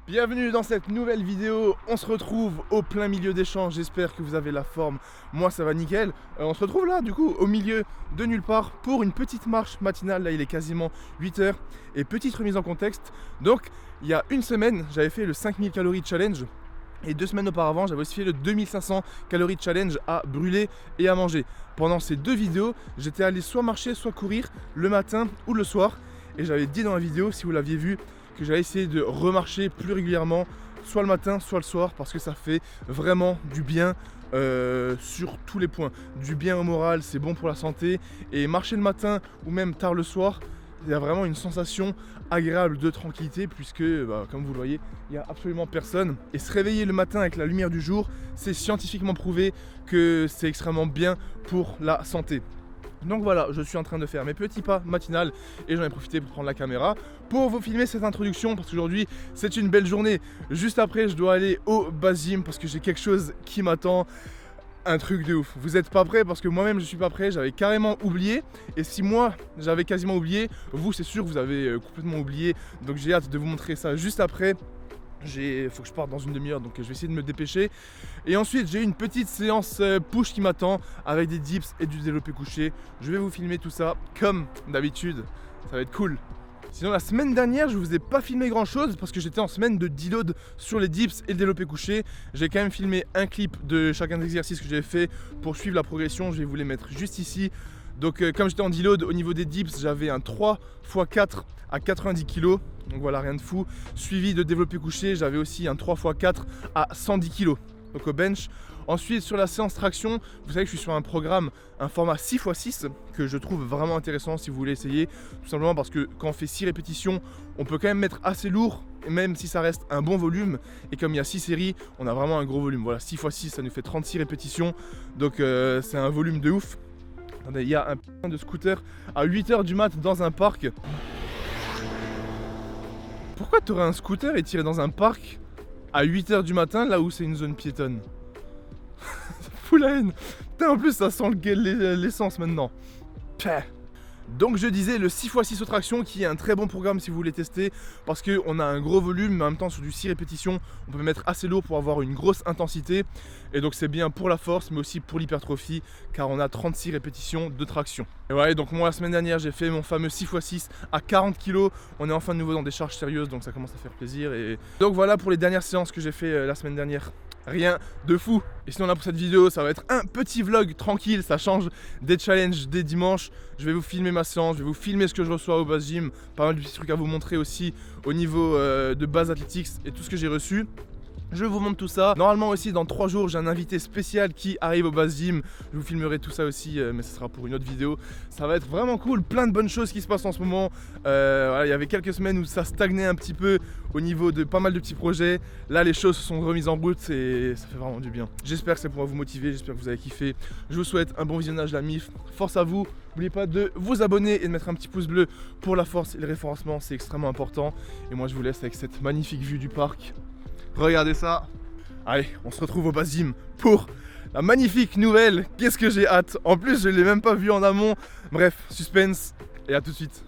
Bienvenue dans cette nouvelle vidéo, on se retrouve au plein milieu des champs, j'espère que vous avez la forme, moi ça va nickel. On se retrouve là du coup au milieu de nulle part pour une petite marche matinale, là il est quasiment 8h. Et petite remise en contexte, donc il y a une semaine j'avais fait le 5000 calories challenge. Et 2 semaines auparavant, j'avais aussi fait le 2500 calories challenge à brûler et à manger. Pendant ces deux vidéos, j'étais allé soit marcher, soit courir le matin ou le soir. Et j'avais dit dans la vidéo, si vous l'aviez vu, que j'allais essayer de remarcher plus régulièrement, soit le matin, soit le soir, parce que ça fait vraiment du bien sur tous les points. Du bien au moral, c'est bon pour la santé. Et marcher le matin ou même tard le soir, il y a vraiment une sensation agréable de tranquillité puisque, comme vous le voyez, il n'y a absolument personne. Et se réveiller le matin avec la lumière du jour, c'est scientifiquement prouvé que c'est extrêmement bien pour la santé. Donc voilà, je suis en train de faire mes petits pas matinales et j'en ai profité pour prendre la caméra pour vous filmer cette introduction parce qu'aujourd'hui c'est une belle journée. Juste après, je dois aller au base gym parce que j'ai quelque chose qui m'attend. Un truc de ouf. Vous êtes pas prêts parce que moi-même je suis pas prêt, j'avais carrément oublié. Et si moi j'avais quasiment oublié, vous c'est sûr vous avez complètement oublié. Donc j'ai hâte de vous montrer ça juste après. Faut que je parte dans une demi-heure, donc je vais essayer de me dépêcher. Et ensuite j'ai une petite séance push qui m'attend avec des dips et du développé couché. Je vais vous filmer tout ça comme d'habitude, ça va être cool. Sinon la semaine dernière je vous ai pas filmé grand chose parce que j'étais en semaine de deload sur les dips et le développé couché. J'ai quand même filmé un clip de chacun des exercices que j'ai fait pour suivre la progression, je vais vous les mettre juste ici. Donc comme j'étais en deload au niveau des dips, j'avais un 3x4 à 90 kg. Donc voilà, rien de fou. Suivi de développé couché, j'avais aussi un 3x4 à 110 kg. Donc au bench. Ensuite sur la séance traction, vous savez que je suis sur un programme, un format 6x6 que je trouve vraiment intéressant si vous voulez essayer. Tout simplement parce que quand on fait 6 répétitions, on peut quand même mettre assez lourd, et même si ça reste un bon volume. Et comme il y a 6 séries, on a vraiment un gros volume. Voilà, 6x6 ça nous fait 36 répétitions. Donc c'est un volume de ouf. Attendez, il y a un putain de scooter à 8h du mat dans un parc. Pourquoi tu aurais un scooter et tirer dans un parc à 8h du matin là où c'est une zone piétonne? Ça fout la haine. Putain, en plus ça sent l'essence maintenant. Pah. Donc je disais le 6x6 aux tractions qui est un très bon programme si vous voulez tester parce qu'on a un gros volume mais en même temps sur du 6 répétitions on peut mettre assez lourd pour avoir une grosse intensité et donc c'est bien pour la force mais aussi pour l'hypertrophie car on a 36 répétitions de traction. Et ouais, donc moi la semaine dernière j'ai fait mon fameux 6x6 à 40 kg, on est enfin de nouveau dans des charges sérieuses donc ça commence à faire plaisir. Et donc voilà pour les dernières séances que j'ai fait la semaine dernière. Rien de fou. Et sinon là pour cette vidéo ça va être un petit vlog tranquille, ça change des challenges des dimanches. Je vais vous filmer ma séance, je vais vous filmer ce que je reçois au base gym, pas mal de petits trucs à vous montrer aussi au niveau de base athletics et tout ce que j'ai reçu. Je vous montre tout ça. Normalement aussi dans 3 jours j'ai un invité spécial qui arrive au base gym. Je vous filmerai tout ça aussi mais ce sera pour une autre vidéo. Ça va être vraiment cool, plein de bonnes choses qui se passent en ce moment. Voilà, il y avait quelques semaines où ça stagnait un petit peu au niveau de pas mal de petits projets. Là les choses se sont remises en route et ça fait vraiment du bien. J'espère que ça pourra vous motiver, j'espère que vous avez kiffé. Je vous souhaite un bon visionnage la MIF. Force à vous. N'oubliez pas de vous abonner et de mettre un petit pouce bleu pour la force et le référencement, c'est extrêmement important. Et moi je vous laisse avec cette magnifique vue du parc. Regardez ça. Allez, on se retrouve au base gym pour la magnifique nouvelle. Qu'est-ce que j'ai hâte. En plus, je ne l'ai même pas vu en amont. Bref, suspense et à tout de suite.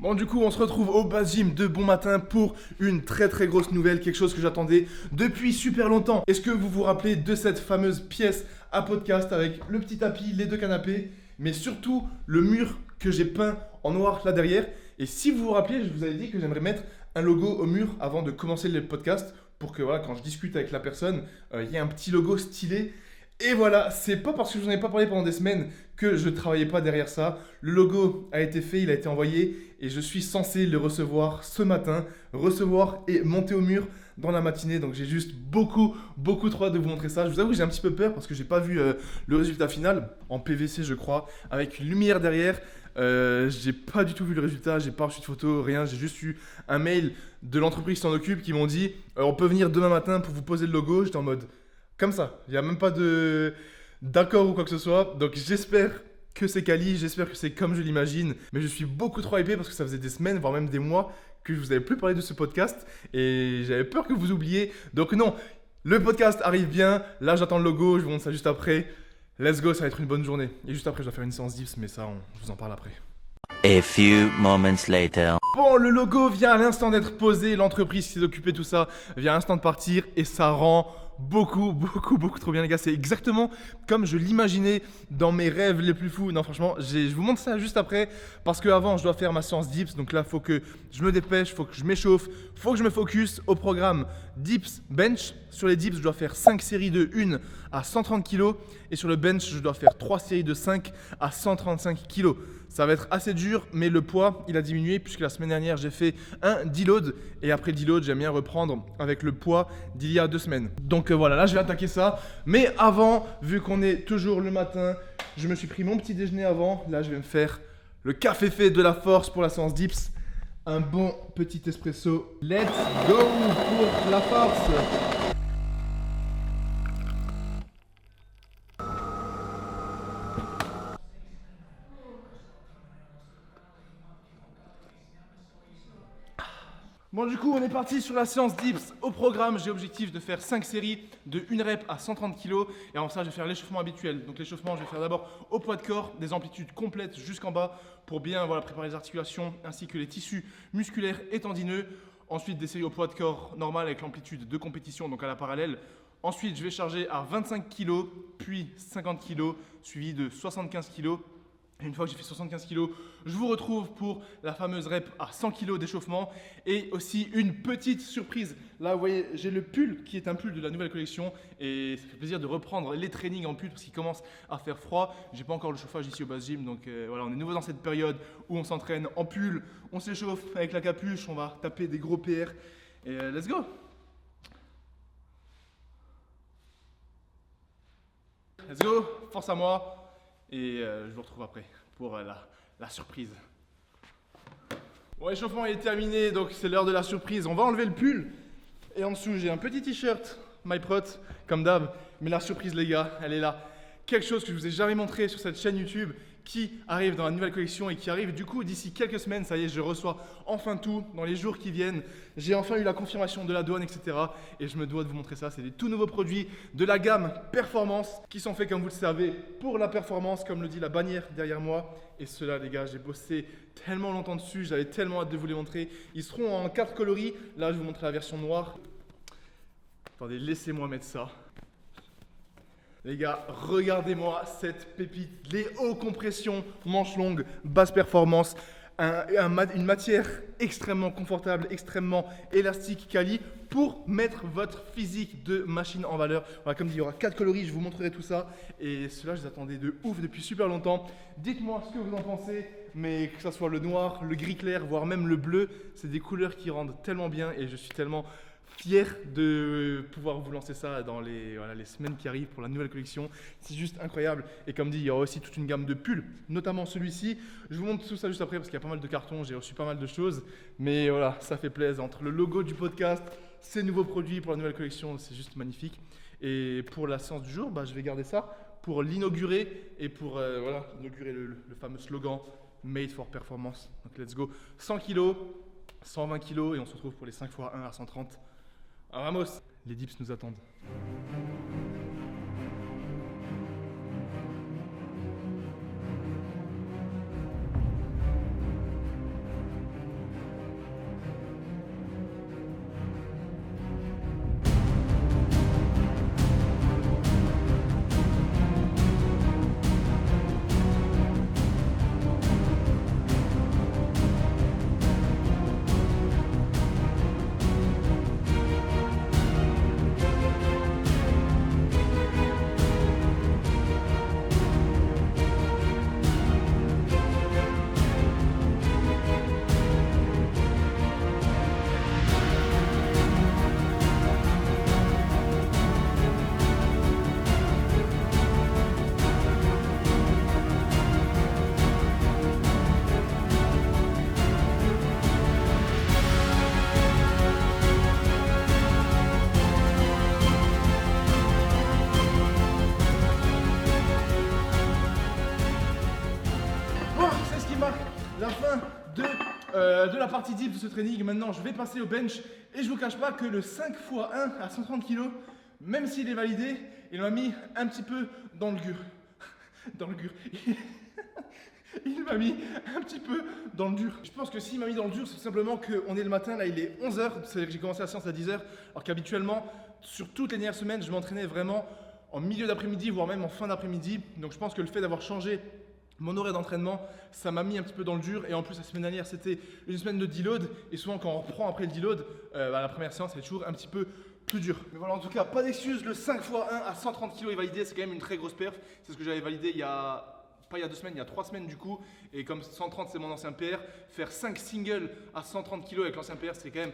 Bon, du coup, on se retrouve au base gym de bon matin pour une très grosse nouvelle. Quelque chose que j'attendais depuis super longtemps. Est-ce que vous vous rappelez de cette fameuse pièce à podcast avec le petit tapis, les 2 canapés, mais surtout le mur que j'ai peint en noir là derrière. Et si vous vous rappelez, je vous avais dit que j'aimerais mettre un logo au mur avant de commencer le podcast pour que voilà, quand je discute avec la personne, il y ait un petit logo stylé. Et voilà, c'est pas parce que je n'en ai pas parlé pendant des semaines que je travaillais pas derrière ça. Le logo a été fait, il a été envoyé et je suis censé le recevoir ce matin, recevoir et monter au mur dans la matinée. Donc j'ai juste beaucoup trop hâte de vous montrer ça. Je vous avoue que j'ai un petit peu peur parce que j'ai pas vu le résultat final en PVC je crois, avec une lumière derrière. J'ai pas du tout vu le résultat, j'ai pas reçu de photo, rien, j'ai juste eu un mail de l'entreprise qui s'en occupe qui m'ont dit on peut venir demain matin pour vous poser le logo. J'étais en mode comme ça, il n'y a même pas d'accord ou quoi que ce soit, donc j'espère que c'est quali, j'espère que c'est comme je l'imagine, mais je suis beaucoup trop hypé parce que ça faisait des semaines, voire même des mois que je vous avais plus parlé de ce podcast et j'avais peur que vous oubliez, donc non, le podcast arrive bien, là j'attends le logo, je vous montre ça juste après. Let's go, ça va être une bonne journée. Et juste après, je dois faire une séance dips, mais ça, je vous en parle après. A few moments later. Bon, le logo vient à l'instant d'être posé, l'entreprise qui s'est occupée de tout ça vient à l'instant de partir et ça rend beaucoup trop bien les gars. C'est exactement comme je l'imaginais dans mes rêves les plus fous. Non franchement, je vous montre ça juste après parce qu'avant je dois faire ma séance dips. Donc là, faut que je me dépêche, faut que je m'échauffe, faut que je me focus au programme dips bench. Sur les dips, je dois faire 5 séries de 1 à 130 kg et sur le bench, je dois faire 3 séries de 5 à 135 kg. Ça va être assez dur, mais le poids, il a diminué puisque la semaine dernière, j'ai fait un deload. Et après le deload, j'aime bien reprendre avec le poids d'il y a 2 semaines. Donc voilà, là, je vais attaquer ça. Mais avant, vu qu'on est toujours le matin, je me suis pris mon petit déjeuner avant. Là, je vais me faire le café fait de la force pour la séance dips. Un bon petit espresso. Let's go pour la force. Bon du coup on est parti sur la séance dips. Au programme j'ai l'objectif de faire 5 séries de 1 rep à 130 kg. Et avant ça je vais faire l'échauffement habituel. Donc l'échauffement je vais faire d'abord au poids de corps, des amplitudes complètes jusqu'en bas pour bien préparer les articulations ainsi que les tissus musculaires et tendineux. Ensuite des séries au poids de corps normal avec l'amplitude de compétition donc à la parallèle. Ensuite je vais charger à 25 kg puis 50 kg suivi de 75 kg. Et une fois que j'ai fait 75 kg, je vous retrouve pour la fameuse rep à 100 kg d'échauffement et aussi une petite surprise. Là, vous voyez, j'ai le pull qui est un pull de la nouvelle collection et ça fait plaisir de reprendre les trainings en pull parce qu'il commence à faire froid. J'ai pas encore le chauffage ici au Base Gym, donc voilà, on est nouveau dans cette période où on s'entraîne en pull, on s'échauffe avec la capuche, on va taper des gros PR et let's go! Let's go, force à moi! Et je vous retrouve après pour la surprise. Bon, l'échauffement est terminé, donc c'est l'heure de la surprise. On va enlever le pull. Et en dessous, j'ai un petit t-shirt MyProt, comme d'hab. Mais la surprise, les gars, elle est là. Quelque chose que je vous ai jamais montré sur cette chaîne YouTube qui arrive dans la nouvelle collection et qui arrive du coup d'ici quelques semaines. Ça y est, je reçois enfin tout dans les jours qui viennent. J'ai enfin eu la confirmation de la douane, etc. Et je me dois de vous montrer ça. C'est des tout nouveaux produits de la gamme Performance qui sont faits, comme vous le savez, pour la performance, comme le dit la bannière derrière moi. Et ceux-là, les gars, j'ai bossé tellement longtemps dessus. J'avais tellement hâte de vous les montrer. Ils seront en 4 coloris. Là, je vais vous montrer la version noire. Attendez, laissez-moi mettre ça. Les gars, regardez-moi cette pépite, les hauts compressions, manches longues, basse performance, une matière extrêmement confortable, extrêmement élastique, quali, pour mettre votre physique de machine en valeur. Voilà, comme dit, il y aura 4 coloris, je vous montrerai tout ça. Et ceux-là, je les attendais de ouf depuis super longtemps. Dites-moi ce que vous en pensez, mais que ce soit le noir, le gris clair, voire même le bleu, c'est des couleurs qui rendent tellement bien et je suis tellement fier de pouvoir vous lancer ça dans les semaines qui arrivent pour la nouvelle collection. C'est juste incroyable. Et comme dit, il y aura aussi toute une gamme de pulls, notamment celui-ci. Je vous montre tout ça juste après parce qu'il y a pas mal de cartons, j'ai reçu pas mal de choses. Mais voilà, ça fait plaisir. Entre le logo du podcast, ces nouveaux produits pour la nouvelle collection, c'est juste magnifique. Et pour la séance du jour, je vais garder ça pour l'inaugurer et pour inaugurer le fameux slogan Made for Performance. Donc let's go. 100 kg, 120 kg et on se retrouve pour les 5 x 1 à 130. Vamos, les dips nous attendent. La fin de la partie deep de ce training. Maintenant, je vais passer au bench et je vous cache pas que le 5 x 1 à 130 kg, même s'il est validé, il m'a mis un petit peu dans le gur. Dans le gur. Il m'a mis un petit peu dans le dur. Je pense que s'il m'a mis dans le dur, c'est tout simplement qu'on est le matin, là il est 11h, c'est-à-dire que j'ai commencé la séance à 10h, alors qu'habituellement, sur toutes les dernières semaines, je m'entraînais vraiment en milieu d'après-midi, voire même en fin d'après-midi. Donc je pense que le fait d'avoir changé mon horaire d'entraînement, ça m'a mis un petit peu dans le dur. Et en plus, la semaine dernière, c'était une semaine de deload. Et souvent, quand on reprend après le deload, la première séance, elle est toujours un petit peu plus dur. Mais voilà, en tout cas, pas d'excuses. Le 5x1 à 130 kg est validé. C'est quand même une très grosse perf. C'est ce que j'avais validé pas il y a 2 semaines, il y a 3 semaines du coup. Et comme 130 c'est mon ancien PR, faire 5 singles à 130 kg avec l'ancien PR, c'est quand même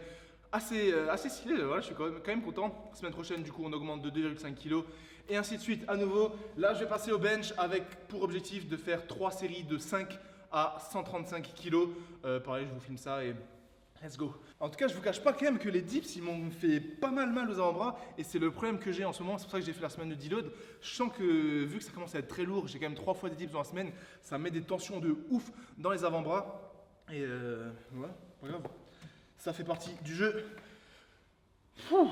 assez stylé. Voilà, je suis quand même content. La semaine prochaine, du coup, on augmente de 2,5 kg et ainsi de suite. À nouveau, là, je vais passer au bench avec pour objectif de faire 3 séries de 5 à 135 kg. Pareil, je vous filme ça et let's go. En tout cas, je vous cache pas quand même que les dips, ils m'ont fait pas mal aux avant-bras et c'est le problème que j'ai en ce moment. C'est pour ça que j'ai fait la semaine de deload. Je sens que vu que ça commence à être très lourd, j'ai quand même 3 fois des dips dans la semaine, ça met des tensions de ouf dans les avant-bras. Et voilà, pas grave. Ça fait partie du jeu. Ouh.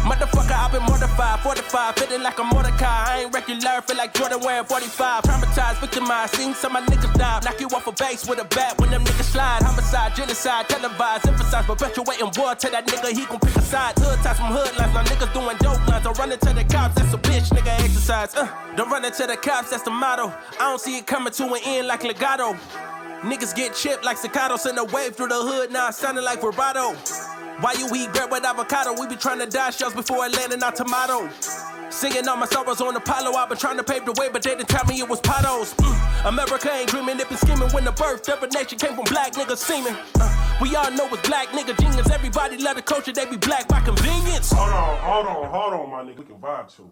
Motherfucker, I've been mortified, fortified, feeling like a Mordecai. I ain't regular, feel like Jordan wearing 45. Traumatized, victimized, seen some of my niggas die. Knock you off a base with a bat when them niggas slide. Homicide, genocide, televised, emphasize, perpetuating war. Tell that nigga he gon' pick a side. Hood ties from hood lines, now niggas doing dope lines. Don't run into the cops, that's a bitch, nigga exercise. Don't run into the cops, that's the motto. I don't see it coming to an end like legato. Niggas get chipped like staccato, send a wave through the hood, now it sounding like vibrato. Why you eat bread with avocado? We be trying to dodge shells before it landing our tomato. Singing all my sorrows on Apollo. I've been trying to pave the way, but they didn't tell me it was potholes. America ain't dreaming, it been scheming. When the birth of a nation came from black niggas seeming. We all know it's black nigga genius. Everybody love the culture, they be black by convenience. Hold on, my nigga. We can vibe too.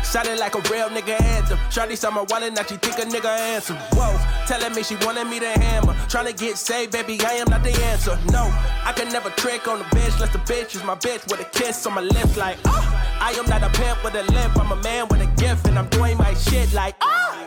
Sounded like a real nigga anthem. Shawty saw my wallet, now she think a nigga answer. Whoa, telling me she wanted me to hammer. Tryna get saved, baby, I am not the answer. No, I can never trick on the bitch, unless the bitch is my bitch with a kiss on my lips like, I am not a pimp with a limp, I'm a man with a gift, and I'm doing my shit like,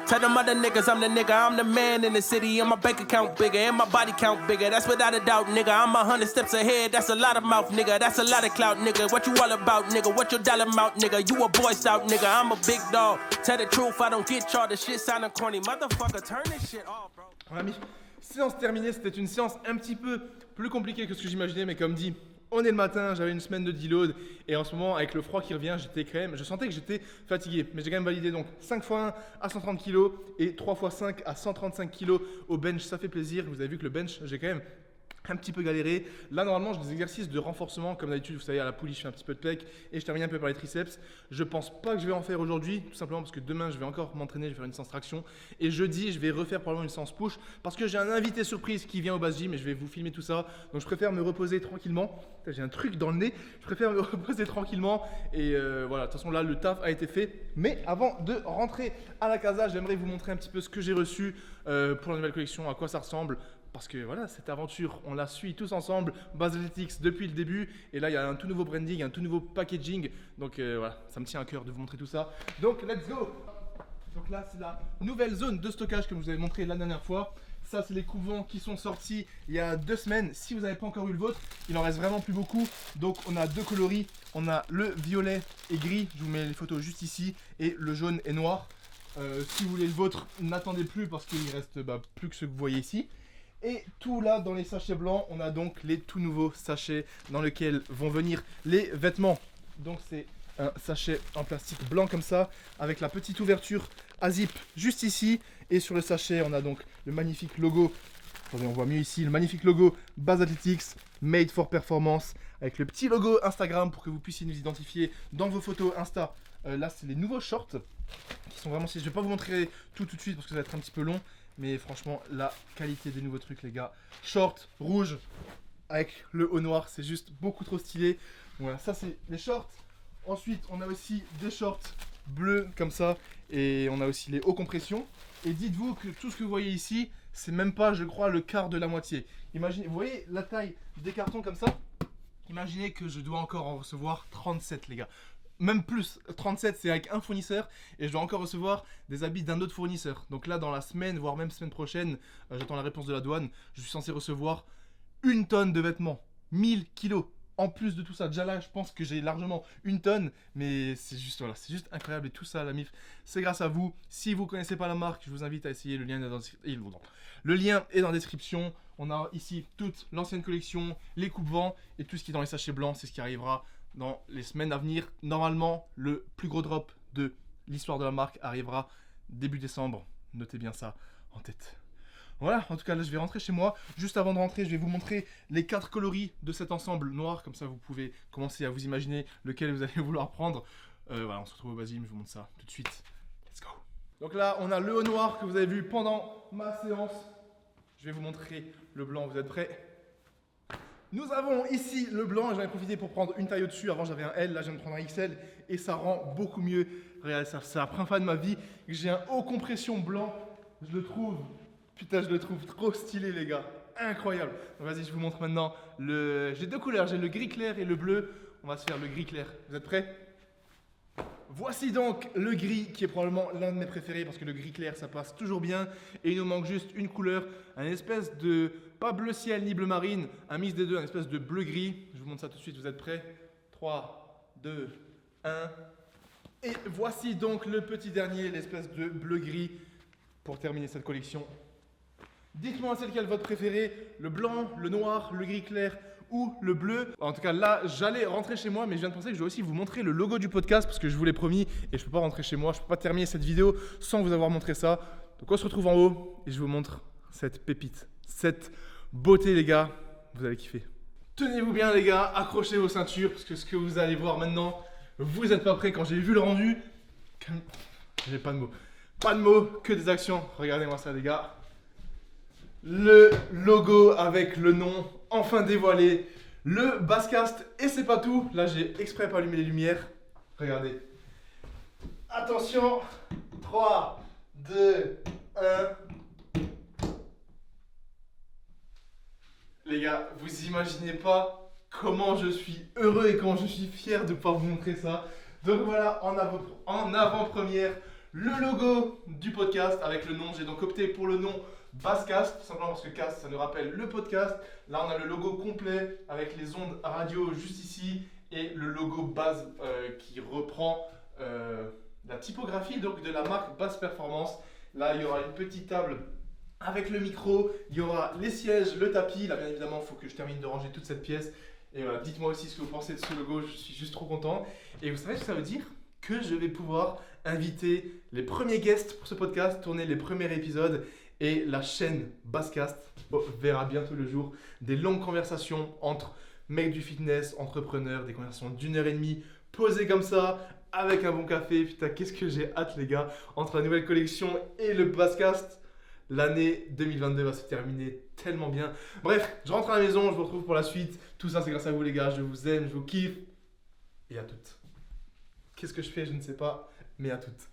Tell them other niggas I'm the nigga, I'm the man in the city, and my bank account bigger, and my body count bigger, that's without a doubt, nigga. I'm 100 steps ahead, that's a lot of mouth, nigga, that's a lot of clout, nigga. What you all about, nigga? What your dollar amount, nigga? You a boy scout, nigga, I'm a big dog. Tell the truth, I don't get y'all, the shit sounding corny, motherfucker, turn this shit off, bro. Mon ami, séance terminée, c'était une séance un petit peu plus compliquée que ce que j'imaginais, mais comme dit, on est le matin, j'avais une semaine de deload et en ce moment avec le froid qui revient, je sentais que j'étais fatigué, mais j'ai quand même validé donc 5 x 1 à 130 kg et 3 x 5 à 135 kg au bench, ça fait plaisir. Vous avez vu que le bench, j'ai quand même un petit peu galéré. Là, normalement, j'ai des exercices de renforcement. Comme d'habitude, vous savez, à la poulie, je fais un petit peu de pec et je termine un peu par les triceps. Je pense pas que je vais en faire aujourd'hui, tout simplement parce que demain, je vais encore m'entraîner, je vais faire une séance traction. Et jeudi, je vais refaire probablement une séance push parce que j'ai un invité surprise qui vient au base gym et je vais vous filmer tout ça. Donc, je préfère me reposer tranquillement. J'ai un truc dans le nez. Je préfère me reposer tranquillement. Et voilà, de toute façon, là, le taf a été fait. Mais avant de rentrer à la casa, j'aimerais vous montrer un petit peu ce que j'ai reçu pour la nouvelle collection, à quoi ça ressemble. Parce que voilà, cette aventure, on la suit tous ensemble, Basalytics depuis le début. Et là, il y a un tout nouveau branding, un tout nouveau packaging. Donc voilà, ça me tient à cœur de vous montrer tout ça. Donc, let's go! Donc là, c'est la nouvelle zone de stockage que je vous avais montré la dernière fois. Ça, c'est les couvents qui sont sortis il y a 2 semaines. Si vous n'avez pas encore eu le vôtre, il en reste vraiment plus beaucoup. Donc, on a 2 coloris. On a le violet et gris. Je vous mets les photos juste ici. Et le jaune et noir. Si vous voulez le vôtre, n'attendez plus parce qu'il reste plus que ce que vous voyez ici. Et tout là, dans les sachets blancs, on a donc les tout nouveaux sachets dans lesquels vont venir les vêtements. Donc c'est un sachet en plastique blanc comme ça, avec la petite ouverture à zip juste ici. Et sur le sachet, on a donc le magnifique logo, attendez, on voit mieux ici, le magnifique logo Basalytics, Made for Performance, avec le petit logo Instagram pour que vous puissiez nous identifier dans vos photos Insta. Là, c'est les nouveaux shorts qui sont vraiment... Je vais pas vous montrer tout de suite parce que ça va être un petit peu long. Mais franchement, la qualité des nouveaux trucs, les gars. Short rouge avec le haut noir, c'est juste beaucoup trop stylé. Voilà, ça c'est les shorts. Ensuite, on a aussi des shorts bleus comme ça. Et on a aussi les hauts compressions. Et dites-vous que tout ce que vous voyez ici, c'est même pas, je crois, le quart de la moitié. Imaginez, vous voyez la taille des cartons comme ça? Imaginez que je dois encore en recevoir 37, les gars. Même plus, 37 c'est avec un fournisseur et je dois encore recevoir des habits d'un autre fournisseur. Donc là dans la semaine, voire même semaine prochaine, j'attends la réponse de la douane, je suis censé recevoir 1 tonne de vêtements, 1000 kilos. En plus de tout ça, déjà là, je pense que j'ai largement une tonne, mais c'est juste, voilà, c'est juste incroyable. Et tout ça, la MIF, c'est grâce à vous. Si vous ne connaissez pas la marque, je vous invite à essayer. Le lien est dans la description. On a ici toute l'ancienne collection, les coupes-vents et tout ce qui est dans les sachets blancs. C'est ce qui arrivera dans les semaines à venir. Normalement, le plus gros drop de l'histoire de la marque arrivera début décembre. Notez bien ça en tête. Voilà, en tout cas là je vais rentrer chez moi. Juste avant de rentrer, je vais vous montrer les 4 coloris de cet ensemble noir. Comme ça vous pouvez commencer à vous imaginer lequel vous allez vouloir prendre. Voilà, on se retrouve au Basim, je vous montre ça tout de suite. Let's go. Donc là on a le haut noir que vous avez vu pendant ma séance. Je vais vous montrer le blanc, vous êtes prêts? Nous avons ici le blanc, j'en ai profité pour prendre une taille au-dessus. Avant j'avais un L, là je viens de prendre un XL et ça rend beaucoup mieux. Regardez ça, c'est la première fois de ma vie que j'ai un haut compression blanc. Je le trouve trop stylé les gars, incroyable. Donc vas-y, je vous montre maintenant j'ai 2 couleurs, j'ai le gris clair et le bleu. On va se faire le gris clair, vous êtes prêts? Voici donc le gris qui est probablement l'un de mes préférés parce que le gris clair ça passe toujours bien. Et il nous manque juste une couleur, un espèce de, pas bleu ciel ni bleu marine, un mix des deux, un espèce de bleu gris. Je vous montre ça tout de suite, vous êtes prêts? 3, 2, 1. Et voici donc le petit dernier, l'espèce de bleu gris pour terminer cette collection. Dites-moi c'est lequel votre préféré, le blanc, le noir, le gris clair ou le bleu. En tout cas là j'allais rentrer chez moi mais je viens de penser que je dois aussi vous montrer le logo du podcast parce que je vous l'ai promis et je peux pas rentrer chez moi, je peux pas terminer cette vidéo sans vous avoir montré ça. Donc on se retrouve en haut et je vous montre cette pépite, cette beauté les gars, vous allez kiffer. Tenez-vous bien les gars, accrochez vos ceintures parce que ce que vous allez voir maintenant, vous êtes pas prêts. Quand j'ai vu le rendu, j'ai pas de mots. Pas de mots, que des actions. Regardez-moi ça les gars. Le logo avec le nom enfin dévoilé. Le Basscast et c'est pas tout. Là j'ai exprès pas allumé les lumières. Regardez. Attention. 3, 2, 1. Les gars, vous imaginez pas comment je suis heureux et comment je suis fier de pouvoir vous montrer ça. Donc voilà, en avant-première, le logo du podcast avec le nom. J'ai donc opté pour le nom Basscast, tout simplement parce que cast, ça nous rappelle le podcast. Là, on a le logo complet avec les ondes radio juste ici et le logo Bass qui reprend la typographie donc, de la marque Bass Performance. Là, il y aura une petite table avec le micro, il y aura les sièges, le tapis. Là, bien évidemment, il faut que je termine de ranger toute cette pièce. Et voilà, dites-moi aussi ce que vous pensez de ce logo, je suis juste trop content. Et vous savez ce que ça veut dire? Que je vais pouvoir inviter les premiers guests pour ce podcast, tourner les premiers épisodes. Et la chaîne Basscast verra bientôt le jour. Des longues conversations entre mecs du fitness, entrepreneurs, des conversations d'1h30 posées comme ça, avec un bon café. Putain, qu'est-ce que j'ai hâte les gars. Entre la nouvelle collection et le Basscast, l'année 2022 va se terminer tellement bien. Bref, je rentre à la maison, je vous retrouve pour la suite. Tout ça c'est grâce à vous les gars, je vous aime, je vous kiffe. Et à toutes. Qu'est-ce que je fais, je ne sais pas, mais à toutes.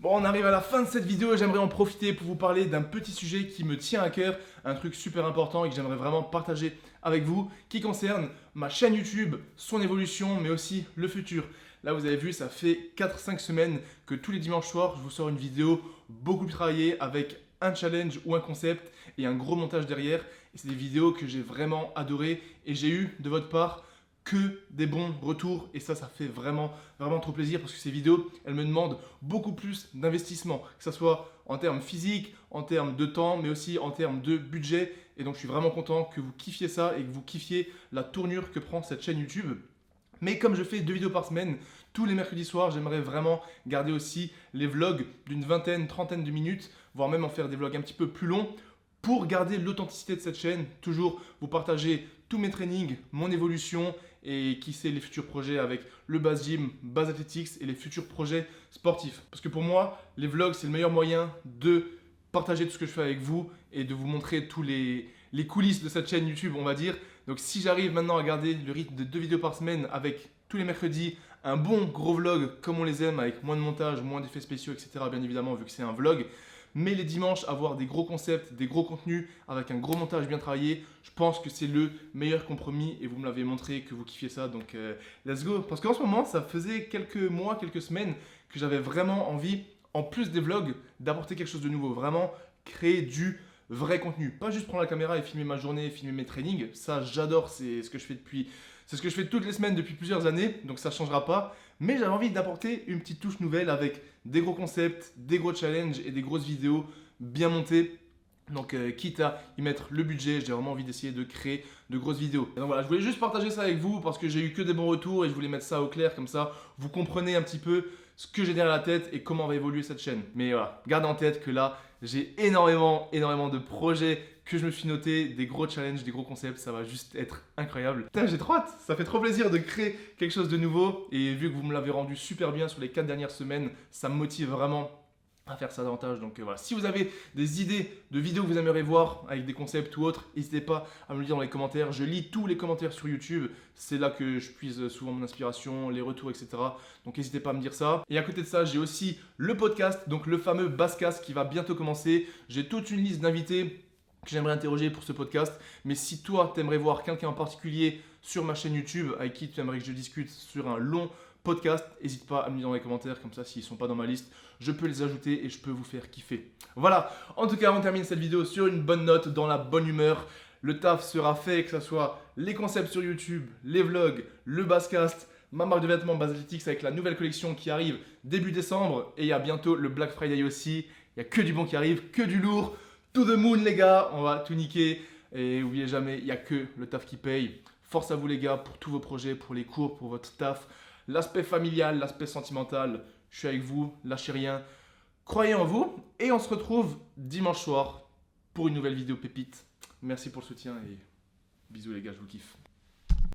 Bon, on arrive à la fin de cette vidéo et j'aimerais en profiter pour vous parler d'un petit sujet qui me tient à cœur, un truc super important et que j'aimerais vraiment partager avec vous, qui concerne ma chaîne YouTube, son évolution, mais aussi le futur. Là, vous avez vu, ça fait 4-5 semaines que tous les dimanches soirs, je vous sors une vidéo beaucoup plus travaillée avec un challenge ou un concept et un gros montage derrière. Et c'est des vidéos que j'ai vraiment adorées et j'ai eu de votre part que des bons retours et ça fait vraiment trop plaisir parce que ces vidéos, elles me demandent beaucoup plus d'investissement, que ce soit en termes physiques, en termes de temps, mais aussi en termes de budget. Et donc, je suis vraiment content que vous kiffiez ça et que vous kiffiez la tournure que prend cette chaîne YouTube. Mais comme je fais 2 vidéos par semaine, tous les mercredis soirs, j'aimerais vraiment garder aussi les vlogs d'une vingtaine, trentaine de minutes, voire même en faire des vlogs un petit peu plus longs pour garder l'authenticité de cette chaîne. Toujours vous partager tous mes trainings, mon évolution et qui sait les futurs projets avec le Bass Gym, Bass Athletics et les futurs projets sportifs. Parce que pour moi, les vlogs, c'est le meilleur moyen de partager tout ce que je fais avec vous et de vous montrer tous les coulisses de cette chaîne YouTube, on va dire. Donc si j'arrive maintenant à garder le rythme de 2 vidéos par semaine avec tous les mercredis un bon gros vlog comme on les aime, avec moins de montage, moins d'effets spéciaux, etc. bien évidemment vu que c'est un vlog, mais les dimanches avoir des gros concepts, des gros contenus avec un gros montage bien travaillé, je pense que c'est le meilleur compromis et vous me l'avez montré que vous kiffiez ça, donc let's go. Parce qu'en ce moment, ça faisait quelques mois, quelques semaines que j'avais vraiment envie, en plus des vlogs, d'apporter quelque chose de nouveau, vraiment créer du vrai contenu. Pas juste prendre la caméra et filmer ma journée, filmer mes trainings, ça j'adore, c'est ce que je fais depuis C'est ce que je fais toutes les semaines depuis plusieurs années, donc ça ne changera pas. Mais j'avais envie d'apporter une petite touche nouvelle avec des gros concepts, des gros challenges et des grosses vidéos bien montées. Donc quitte à y mettre le budget, j'ai vraiment envie d'essayer de créer de grosses vidéos. Et donc voilà, je voulais juste partager ça avec vous parce que j'ai eu que des bons retours et je voulais mettre ça au clair, comme ça vous comprenez un petit peu ce que j'ai derrière la tête et comment va évoluer cette chaîne. Mais voilà, gardez en tête que là, j'ai énormément de projets que je me suis noté, des gros challenges, des gros concepts, ça va juste être incroyable. Putain, j'ai trop hâte, ça fait trop plaisir de créer quelque chose de nouveau et vu que vous me l'avez rendu super bien sur les 4 dernières semaines, ça me motive vraiment à faire ça davantage. Donc voilà, si vous avez des idées de vidéos que vous aimeriez voir avec des concepts ou autres, n'hésitez pas à me le dire dans les commentaires. Je lis tous les commentaires sur YouTube, c'est là que je puise souvent mon inspiration, les retours, etc. Donc n'hésitez pas à me dire ça. Et à côté de ça, j'ai aussi le podcast, donc le fameux Basscast qui va bientôt commencer. J'ai toute une liste d'invités que j'aimerais interroger pour ce podcast. Mais si toi, tu aimerais voir quelqu'un en particulier sur ma chaîne YouTube avec qui tu aimerais que je discute sur un long podcast, n'hésite pas à me dire dans les commentaires, comme ça s'ils ne sont pas dans ma liste, je peux les ajouter et je peux vous faire kiffer. Voilà, en tout cas on termine cette vidéo sur une bonne note, dans la bonne humeur. Le taf sera fait, que ce soit les concepts sur YouTube, les vlogs, le Basscast, ma marque de vêtements Basalitics avec la nouvelle collection qui arrive début décembre et il y a bientôt le Black Friday aussi. Il n'y a que du bon qui arrive, que du lourd. To the moon les gars, on va tout niquer et n'oubliez jamais, il n'y a que le taf qui paye. Force à vous les gars pour tous vos projets, pour les cours, pour votre taf. L'aspect familial, l'aspect sentimental, je suis avec vous, lâchez rien, croyez en vous et on se retrouve dimanche soir pour une nouvelle vidéo pépite. Merci pour le soutien et bisous les gars, je vous kiffe.